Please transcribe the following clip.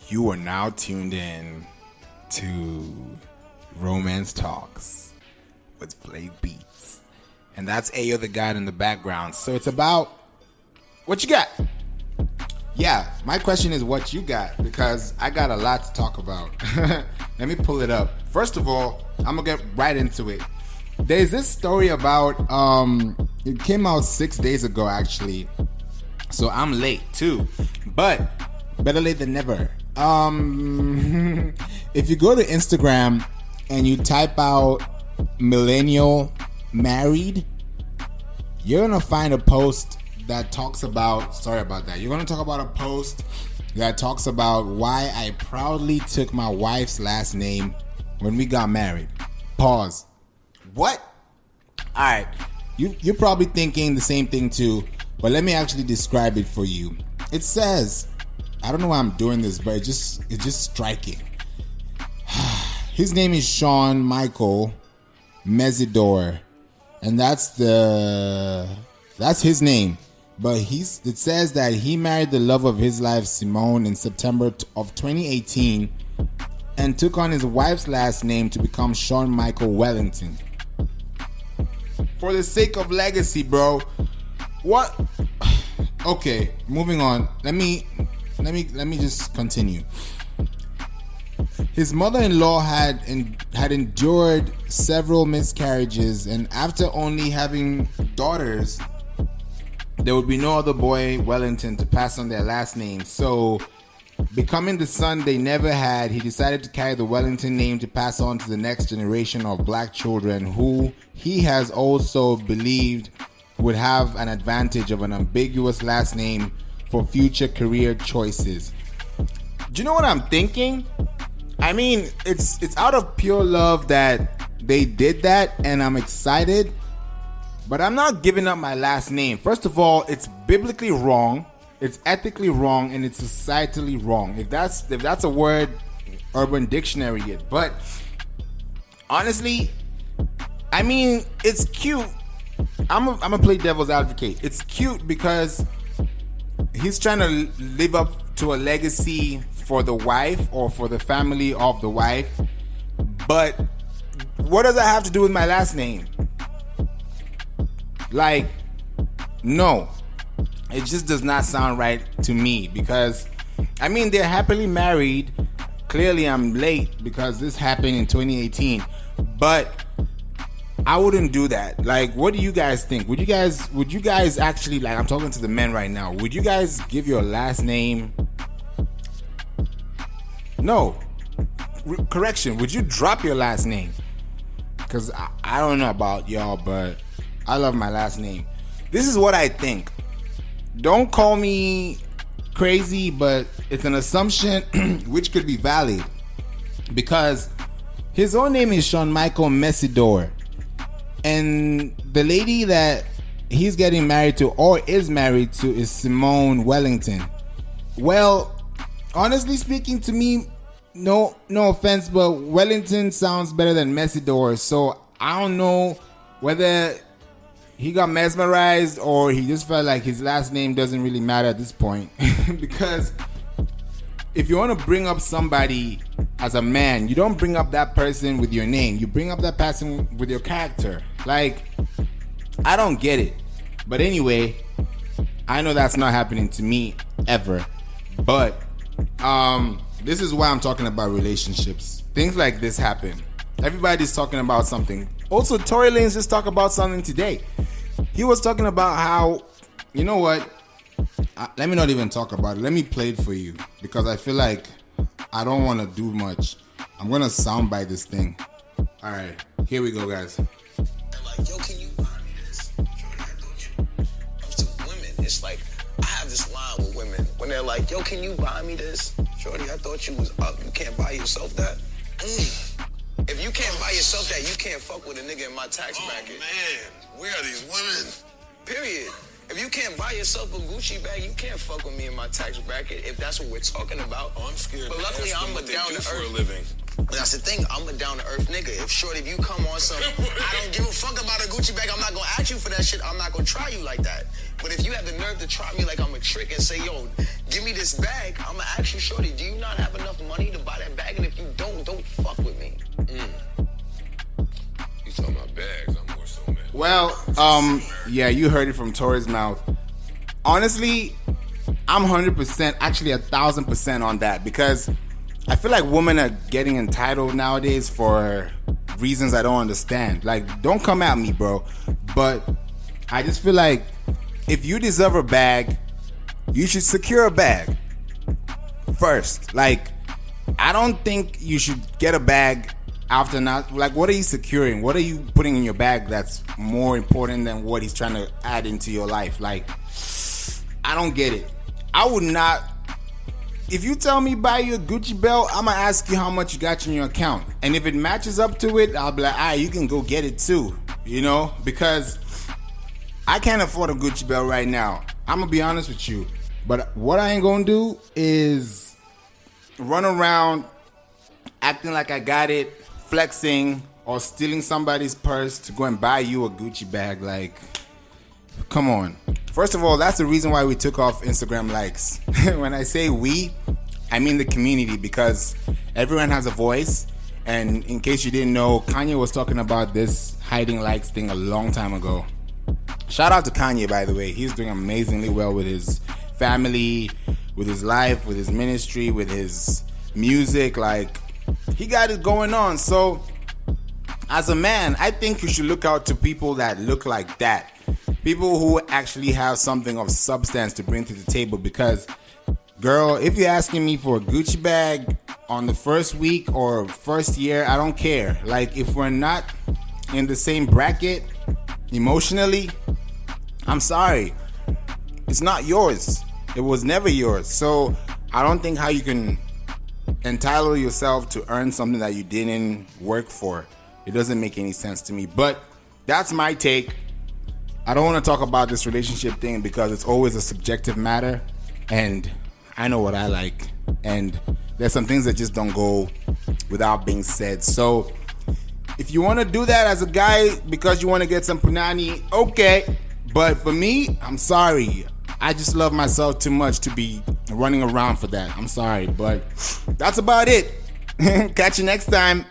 You are now tuned in to Romance Talks with Play Beats. And that's Ayo the God in the background. So it's about what you got. Yeah, my question is what you got, because I got a lot to talk about. Let me pull it up. First of all, I'm going to get right into it. There's this story about, it came out 6 days ago actually. So I'm late too. But better late than never. If you go to Instagram and you type out millennial married, you're gonna find a post that talks about, you're gonna talk about a post that talks about why I proudly took my wife's last name when we got married. Pause. What? Alright, you're probably thinking the same thing too, but let me actually describe it for you. It says, I don't know why I'm doing this, but it's just striking. His name is Shawn Michael Mesidor, and that's his name. But it says that he married the love of his life, Simone, in September of 2018, and took on his wife's last name to become Shawn Michael Wellington. For the sake of legacy, bro. What? Okay, moving on. Let me just continue. His mother-in-law had endured several miscarriages, and after only having daughters, there would be no other boy Wellington to pass on their last name. So, becoming the son they never had, he decided to carry the Wellington name to pass on to the next generation of black children, who he has also believed would have an advantage of an ambiguous last name for future career choices. Do you know what I'm thinking? I mean, it's out of pure love that they did that, and I'm excited, but I'm not giving up my last name. First of all, it's biblically wrong, it's ethically wrong, and it's societally wrong. If that's a word, Urban Dictionary it. But honestly, I mean, it's cute. I'm gonna play devil's advocate. It's cute because he's trying to live up to a legacy for the wife or for the family of the wife. But what does that have to do with my last name? Like, no. It just does not sound right to me, because I mean, they're happily married. Clearly I'm late because this happened in 2018. But I wouldn't do that. Like, what do you guys think? Would you guys actually, like, I'm talking to the men right now, would you guys give your last name? No. Correction, would you drop your last name? Because I don't know about y'all, but I love my last name. This is what I think. Don't call me crazy, but it's an assumption which could be valid. Because his own name is Shawn Michael Mesidor. And the lady that he's getting married to or is married to is Simone Wellington. Well, honestly speaking, to me, no offense, but Wellington sounds better than Mesidor. So I don't know whether he got mesmerized or he just felt like his last name doesn't really matter at this point. Because if you want to bring up somebody as a man, you don't bring up that person with your name. You bring up that person with your character. Like, I don't get it. But anyway, I know that's not happening to me ever. But this is why I'm talking about relationships. Things like this happen. Everybody's talking about something. Also, Tory Lanez just talked about something today. He was talking about how, you know what? Let me not even talk about it. Let me play it for you, because I feel like I don't want to do much. I'm going to soundbite this thing. All right, here we go, guys. Like, yo, can you buy me this? To women, it's like, I have this line with women when they're like, yo, can you buy me this? Shorty, I thought you was up. You can't buy yourself that? If you can't buy yourself that, you can't fuck with a nigga in my tax bracket. Man, where are these women? Period. If you can't buy yourself a Gucci bag, you can't fuck with me in my tax bracket, if that's what we're talking about. Oh, I'm scared. But luckily, I'm what a down they do to for a earth. living. That's the thing. I'm a down to earth nigga. If you come on some, I don't give a fuck about a Gucci bag. I'm not gonna ask you for that shit. I'm not gonna try you like that. But if you have the nerve to try me like I'm a trick and say, yo, give me this bag, I'm gonna ask you, shorty, do you not have enough money to buy that bag? And if you don't fuck with me. You talking about bags? I'm more so mad. Well, yeah, you heard it from Tori's mouth. Honestly, I'm 100%, actually 1,000% on that, because I feel like women are getting entitled nowadays for reasons I don't understand. Like, don't come at me, bro. But I just feel like if you deserve a bag, you should secure a bag first. Like, I don't think you should get a bag after not. Like, what are you securing? What are you putting in your bag that's more important than what he's trying to add into your life? Like, I don't get it. I would not. If you tell me buy you a Gucci belt, I'm gonna ask you how much you got in your account, and if it matches up to it, I'll be like, alright, you can go get it too. You know, because I can't afford a Gucci belt right now. I'm gonna be honest with you, but what I ain't gonna do is run around acting like I got it, flexing, or stealing somebody's purse to go and buy you a Gucci bag. Like, come on. First of all, that's the reason why we took off Instagram likes. When I say we, I mean the community, because everyone has a voice. And in case you didn't know, Kanye was talking about this hiding likes thing a long time ago. Shout out to Kanye, by the way. He's doing amazingly well with his family, with his life, with his ministry, with his music. Like, he got it going on. So, as a man, I think you should look out to people that look like that. People who actually have something of substance to bring to the table, because, girl, if you're asking me for a Gucci bag on the first week or first year, I don't care. Like, if we're not in the same bracket emotionally, I'm sorry. It's not yours. It was never yours. So I don't think how you can entitle yourself to earn something that you didn't work for. It doesn't make any sense to me. But that's my take. I don't want to talk about this relationship thing because it's always a subjective matter, and I know what I like, and there's some things that just don't go without being said. So if you want to do that as a guy because you want to get some punani, okay, but for me, I'm sorry. I just love myself too much to be running around for that. I'm sorry, but that's about it. Catch you next time.